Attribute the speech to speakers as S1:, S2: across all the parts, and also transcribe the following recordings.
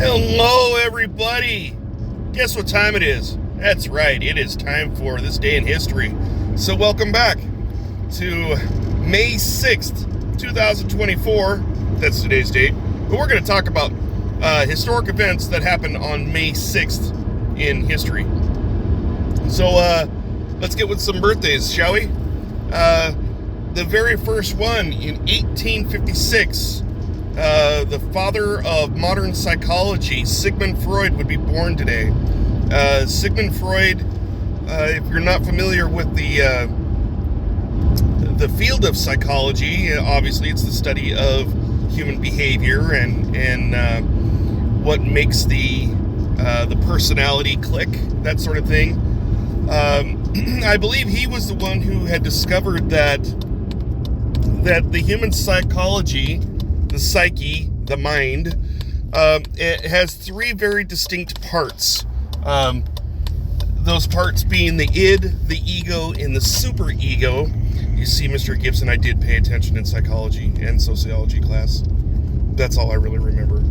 S1: Hello, everybody. Guess what time it is? That's right, it is time for This Day in History. So welcome back to May 6th, 2024. That's today's date. But we're going to talk about historic events that happened on May 6th in history. So let's get with some birthdays, shall we? The very first one in 1856, the father of modern psychology, Sigmund Freud, would be born today. Sigmund Freud, if you're not familiar with the field of psychology, obviously it's the study of human behavior and what makes the personality click, that sort of thing. I believe he was the one who had discovered that the human psychology, the psyche, the mind, it has three very distinct parts. Those parts being the id, the ego, and the superego. You see, Mr. Gibson, I did pay attention in psychology and sociology class. That's all I really remember.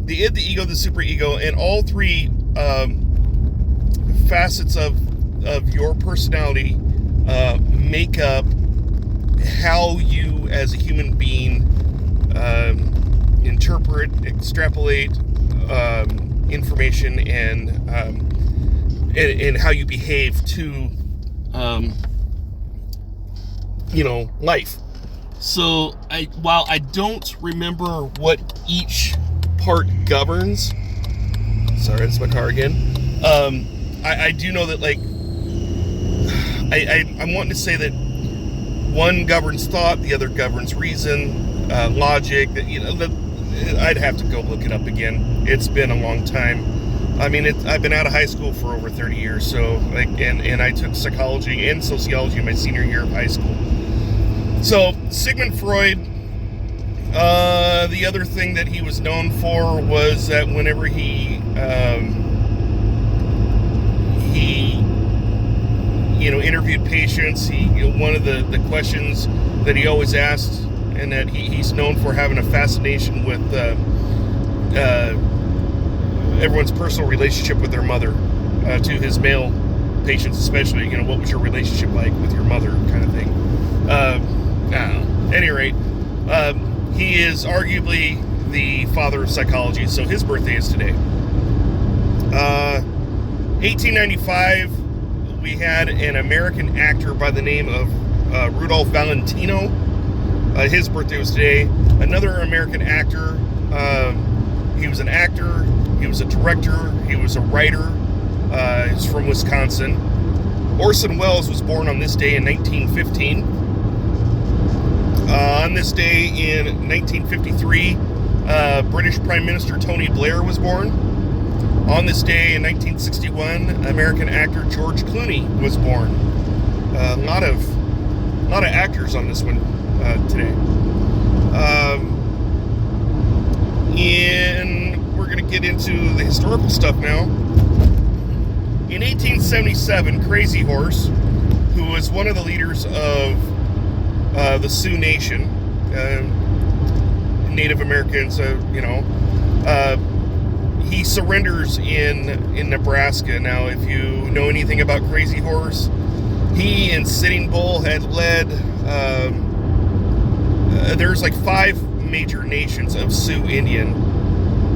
S1: The id, the ego, the superego, and all three facets of your personality make up how you as a human being interpret, extrapolate information and how you behave to life. So while I don't remember what each part governs, sorry, that's my car again. I do know that, like, I'm wanting to say that one governs thought, the other governs reason, logic. I'd have to go look it up again. It's been a long time. I mean, I've been out of high school for over 30 years, so and I took psychology and sociology in my senior year of high school. So Sigmund Freud, the other thing that he was known for was that whenever he interviewed patients, one of the questions that he always asked, and that he's known for having a fascination with everyone's personal relationship with their mother, to his male patients especially. What was your relationship like with your mother, kind of thing. I don't know. At any rate, he is arguably the father of psychology, so his birthday is today. 1895, we had an American actor by the name of Rudolph Valentino. His birthday was today. Another American actor. He was an actor. He was a director. He was a writer. He's from Wisconsin. Orson Welles was born on this day in 1915. On this day in 1953, British Prime Minister Tony Blair was born. On this day in 1961, American actor George Clooney was born. A lot of actors on this one today. And we're going to get into the historical stuff now. In 1877, Crazy Horse, who was one of the leaders of the Sioux Nation, Native Americans, he surrenders in Nebraska. Now, if you know anything about Crazy Horse, he and Sitting Bull had led, there's like 5 major nations of Sioux Indian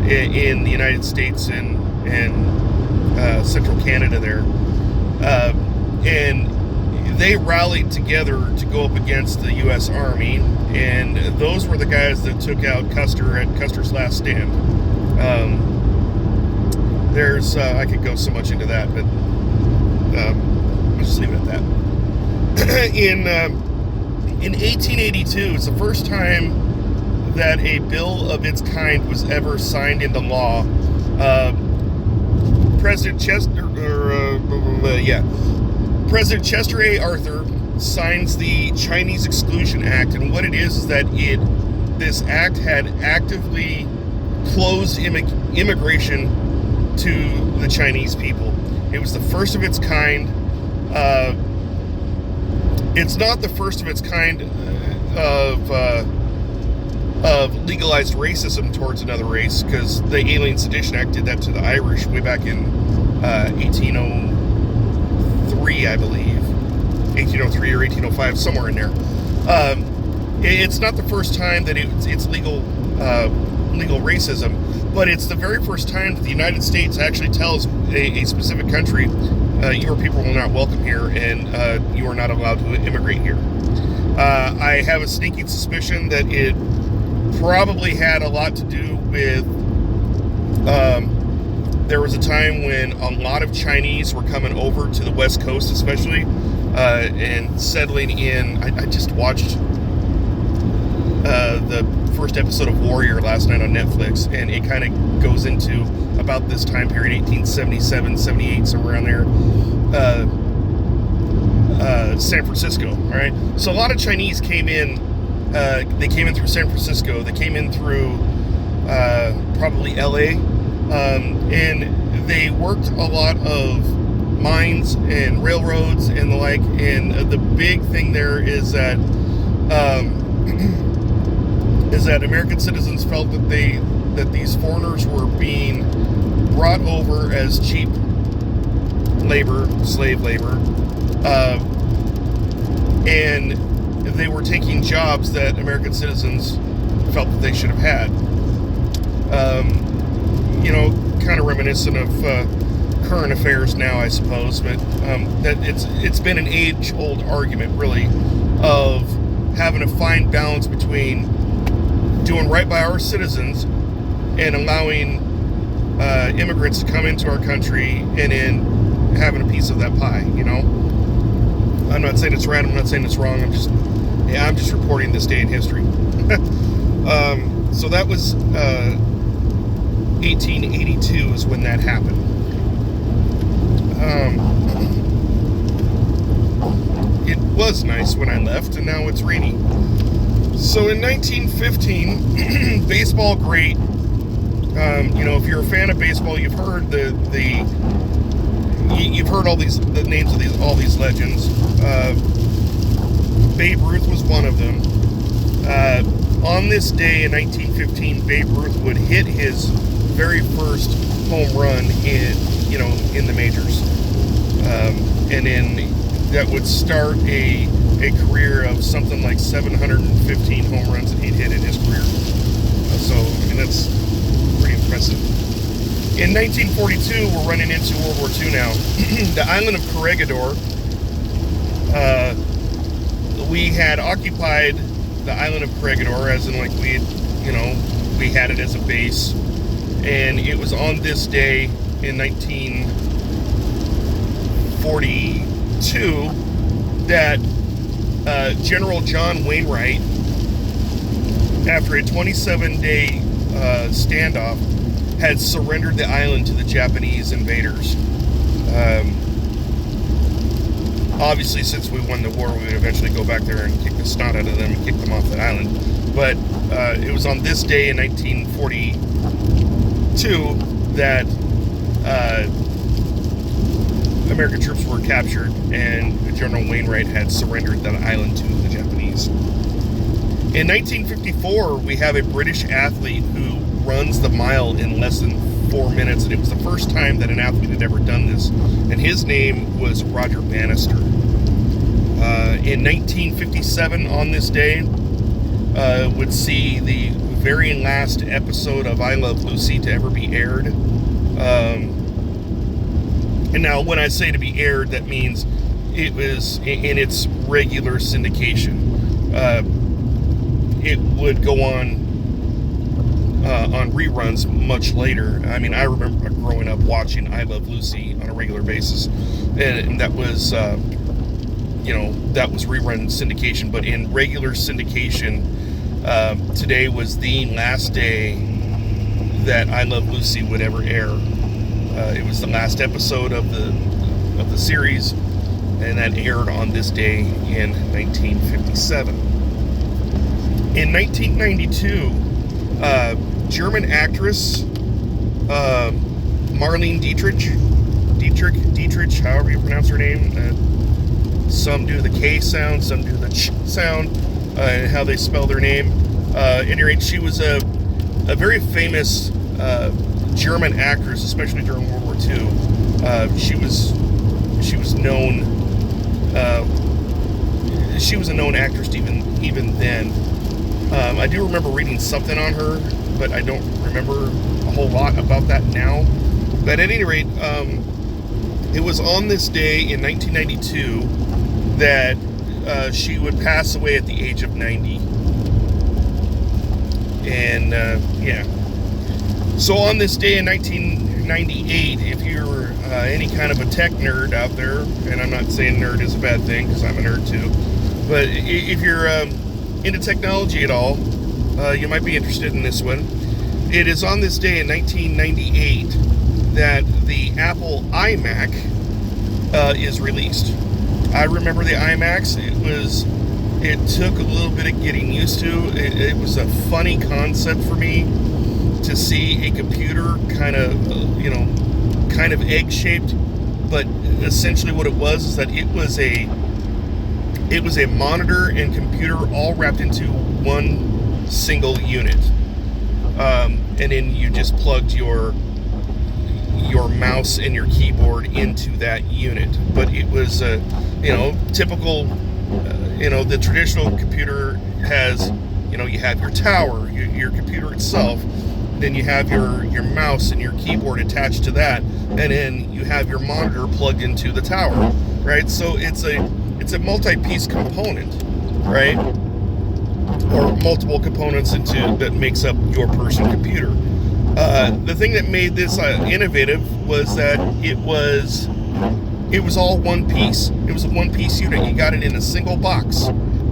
S1: in the United States and central Canada there. And they rallied together to go up against the U.S. Army, and those were the guys that took out Custer at Custer's last stand. I could go so much into that, but I'll just leave it at that. In 1882, it's the first time that a bill of its kind was ever signed into law. President Chester A. Arthur signs the Chinese Exclusion Act, and what it is that this act had actively closed immigration to the Chinese people. It was the first of its kind. It's not the first of its kind of of legalized racism towards another race, because the Alien Sedition Act did that to the Irish way back in 1803, I believe. 1803 or 1805, somewhere in there. It's not the first time that it's legal racism, but it's the very first time that the United States actually tells a specific country, your people are not welcome here, and you are not allowed to immigrate here. I have a sneaking suspicion that it probably had a lot to do with there was a time when a lot of Chinese were coming over to the West Coast, especially, and settling in. I just watched the first episode of Warrior last night on Netflix, and it kind of goes into about this time period, 1877, 78, somewhere around there. San Francisco, all right? So a lot of Chinese came in, they came in through San Francisco, they came in through probably LA, and they worked a lot of mines and railroads and the like, and the big thing there is that American citizens felt that these foreigners were being brought over as cheap labor, slave labor, and they were taking jobs that American citizens felt that they should have had. Kind of reminiscent of current affairs now, I suppose, but that it's been an age-old argument, really, of having a fine balance between doing right by our citizens and allowing immigrants to come into our country and then having a piece of that pie, I'm not saying it's right, I'm not saying it's wrong, I'm just reporting this day in history. So that was 1882 is when that happened. It was nice when I left, and now it's rainy. So in 1915, baseball great. If you're a fan of baseball, you've heard you've heard the names of all these legends. Babe Ruth was one of them. On this day in 1915, Babe Ruth would hit his very first home run in the majors, and then that would start a career of something like 715 home runs that he'd hit in his career. That's pretty impressive. In 1942, we're running into World War II now. The island of Corregidor, we had occupied the island of Corregidor, as in like we had it as a base, and it was on this day in 1942 that General John Wainwright, after a 27-day standoff, had surrendered the island to the Japanese invaders. Obviously, since we won the war, we would eventually go back there and kick the snot out of them and kick them off the island. But it was on this day in 1942 that American troops were captured, and General Wainwright had surrendered that island to the Japanese. In 1954, we have a British athlete who runs the mile in less than 4 minutes, and it was the first time that an athlete had ever done this, and his name was Roger Bannister. In 1957, on this day, would see the very last episode of I Love Lucy to ever be aired. And now, when I say to be aired, that means it was in its regular syndication. It would go on reruns much later. I mean, I remember growing up watching I Love Lucy on a regular basis, and that was, that was rerun syndication. But in regular syndication, today was the last day that I Love Lucy would ever air. It was the last episode of the series, and that aired on this day in 1957. In 1992, German actress Marlene Dietrich, however you pronounce her name. Some do the K sound, some do the ch sound, and how they spell their name. At any rate, she was a very famous German actress, especially during World War II. She was known. She was a known actress even then. I do remember reading something on her, but I don't remember a whole lot about that now. But at any rate, it was on this day in 1992 that she would pass away at the age of 90. And yeah. So on this day in 1998, if you're any kind of a tech nerd out there, and I'm not saying nerd is a bad thing because I'm a nerd too, but if you're into technology at all, you might be interested in this one. It is on this day in 1998 that the Apple iMac is released. I remember the iMacs. It took a little bit of getting used to. It was a funny concept for me to see a computer kind of egg-shaped, but essentially what it was is that it was a monitor and computer all wrapped into one single unit, and then you just plugged your mouse and your keyboard into that unit. But it was typical. The traditional computer has, you have your tower, your computer itself. Then you have your mouse and your keyboard attached to that, and then you have your monitor plugged into the tower, right? So it's a multi-piece component, right? Or multiple components that makes up your personal computer. The thing that made this innovative was that it was all one piece. It was a one-piece unit. You got it in a single box.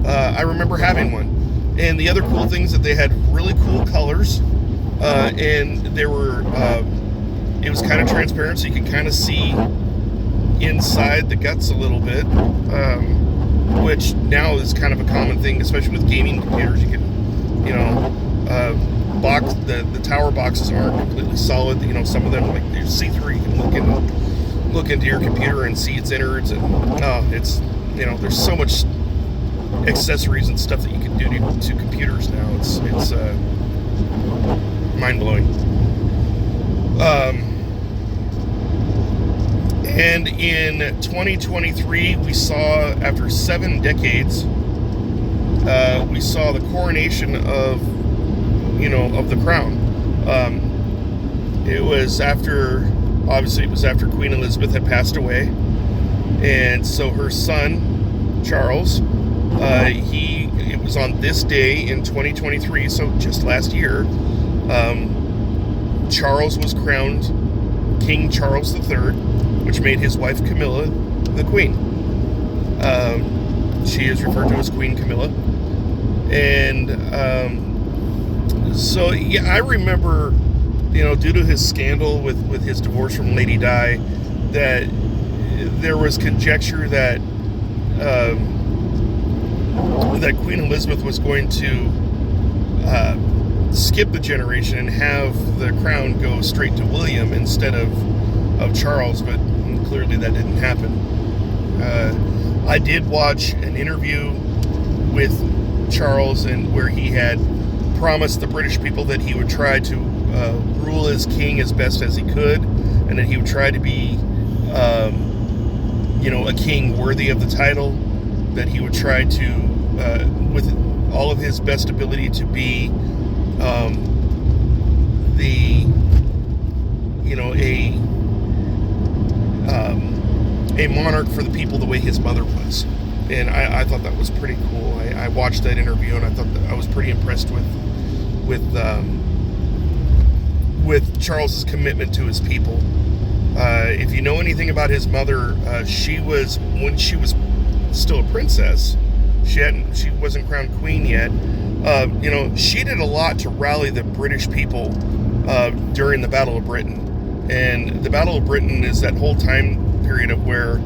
S1: I remember having one. And the other cool things that they had really cool colors. And there were, it was kind of transparent, so you could kind of see inside the guts a little bit, which now is kind of a common thing, especially with gaming computers. You can, the tower boxes aren't completely solid. Some of them, like, they're see-through. You can look into your computer and see its innards, and it's, there's so much accessories and stuff that you can do to computers now. It's mind-blowing. And in 2023, we saw, after 7 decades, we saw the coronation of the crown. It was after Queen Elizabeth had passed away, and so her son, Charles, it was on this day in 2023, so just last year, Charles was crowned King Charles III, which made his wife Camilla the queen. She is referred to as Queen Camilla. And so, yeah, I remember, due to his scandal with his divorce from Lady Di, that there was conjecture that Queen Elizabeth was going to skip the generation and have the crown go straight to William instead of Charles, but clearly that didn't happen. I did watch an interview with Charles, and where he had promised the British people that he would try to rule as king as best as he could, and that he would try to be a king worthy of the title, that he would try to with all of his best ability to be a monarch for the people the way his mother was. And I thought that was pretty cool. I watched that interview, and I thought that I was pretty impressed with Charles's commitment to his people. If you know anything about his mother, when she was still a princess, she wasn't crowned queen yet. She did a lot to rally the British people during the Battle of Britain. And the Battle of Britain is that whole time period of where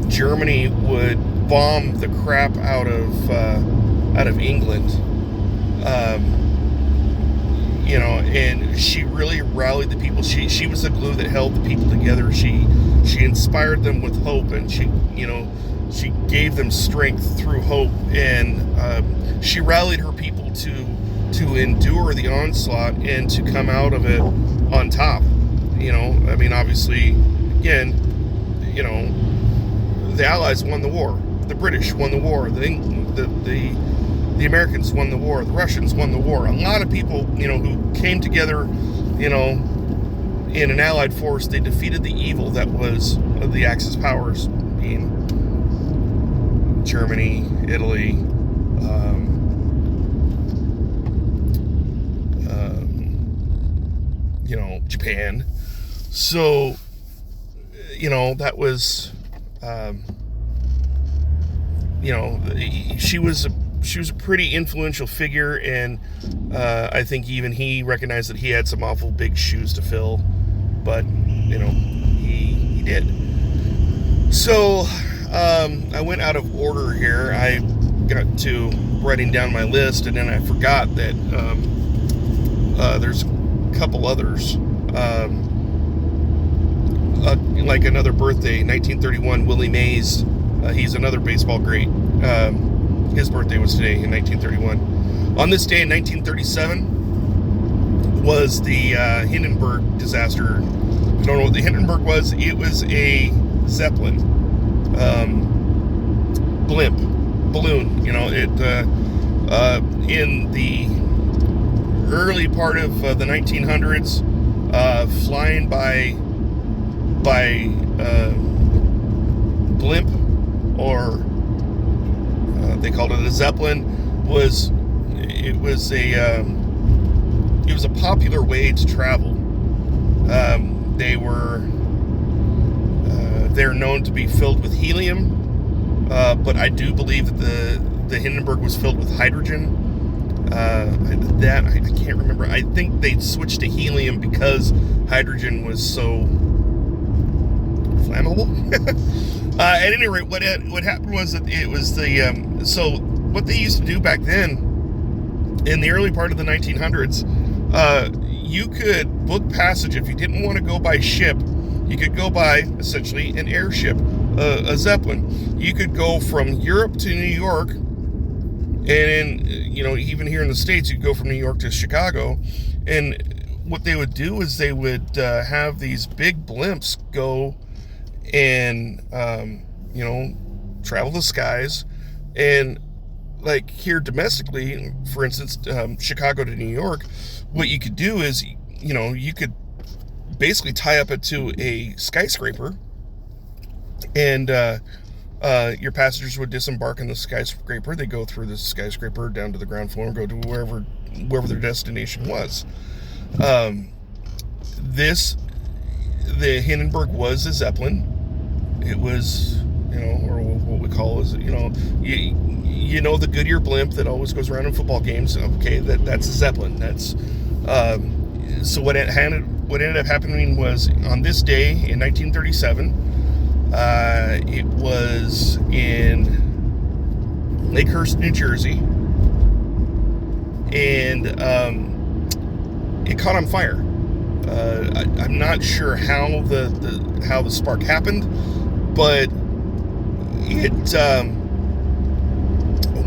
S1: Germany would bomb the crap out of England. And she really rallied the people. She was the glue that held the people together. She inspired them with hope, and she gave them strength through hope, and she rallied her people to to endure the onslaught and to come out of it on top. I mean, obviously, again, the Allies won the war, the British won the war, the Americans won the war, the Russians won the war. A lot of people, who came together, in an allied force, they defeated the evil that was the Axis powers, being Germany, Italy, Japan. So, that was, she was a pretty influential figure, and I think even he recognized that he had some awful big shoes to fill, but he did. So I went out of order here. I got to writing down my list, and then I forgot that there's a couple others. Like another birthday, 1931, Willie Mays. He's another baseball great. His birthday was today in 1931. On this day in 1937 was the Hindenburg disaster. If you don't know what the Hindenburg was, it was a Zeppelin balloon. In the early part of the 1900s, flying by blimp, or they called it a Zeppelin, was a popular way to travel. They're known to be filled with helium, but I do believe that the Hindenburg was filled with hydrogen. I can't remember. I think they switched to helium because hydrogen was so flammable. At any rate, what happened was that it was so what they used to do back then, in the early part of the 1900s, you could book passage. If you didn't want to go by ship, you could go by essentially an airship, a Zeppelin. You could go from Europe to New York, and even here in the States, you could go from New York to Chicago. And what they would do is they would have these big blimps go and travel the skies. And like here domestically, for instance, Chicago to New York, what you could do is you could basically tie up it to a skyscraper, and your passengers would disembark in the skyscraper. They go through the skyscraper down to the ground floor and go to wherever their destination was. The Hindenburg was a Zeppelin. It was, or what we call is, the Goodyear blimp that always goes around in football games. Okay, that's a Zeppelin. That's so what ended up happening was, on this day in 1937, it was in Lakehurst, New Jersey, and it caught on fire. I'm not sure how the spark happened, but it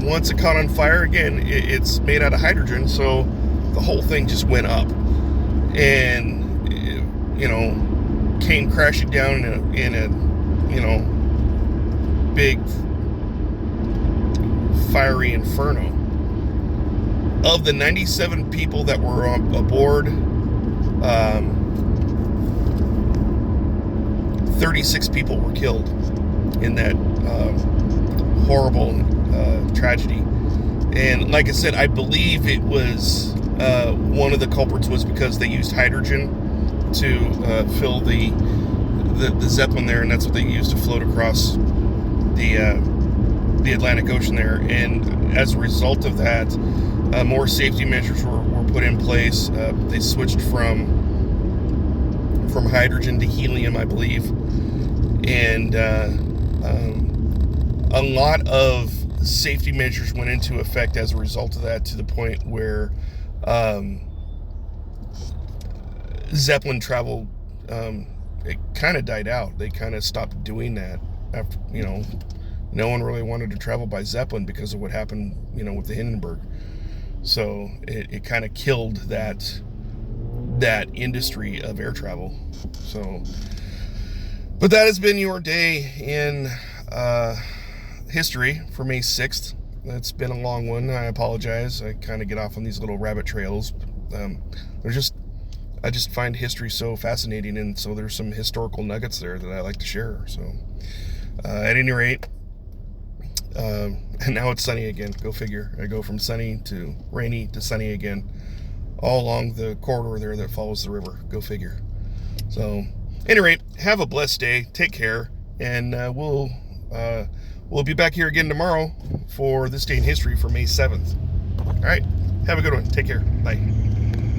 S1: once it caught on fire, again, it's made out of hydrogen, so the whole thing just went up, and came crashing down in a big fiery inferno. Of the 97 people that were aboard, 36 people were killed in that horrible tragedy. And like I said, I believe it was one of the culprits was because they used hydrogen to fill the Zeppelin there, and that's what they used to float across the Atlantic Ocean there. And as a result of that, more safety measures were put in place. They switched from hydrogen to helium, I believe, and a lot of safety measures went into effect as a result of that, to the point where Zeppelin travel it kind of died out. They kind of stopped doing that after, no one really wanted to travel by Zeppelin because of what happened, with the Hindenburg. So it kind of killed that industry of air travel. So, but that has been your day in history for May 6th. It's been a long one. I apologize. I kind of get off on these little rabbit trails. I just find history so fascinating, and so there's some historical nuggets there that I like to share. So, at any rate, and now it's sunny again. Go figure. I go from sunny to rainy to sunny again, all along the corridor there that follows the river. Go figure. So, at any rate, have a blessed day. Take care, and we'll be back here again tomorrow for this day in history for May 7th. All right, have a good one. Take care. Bye.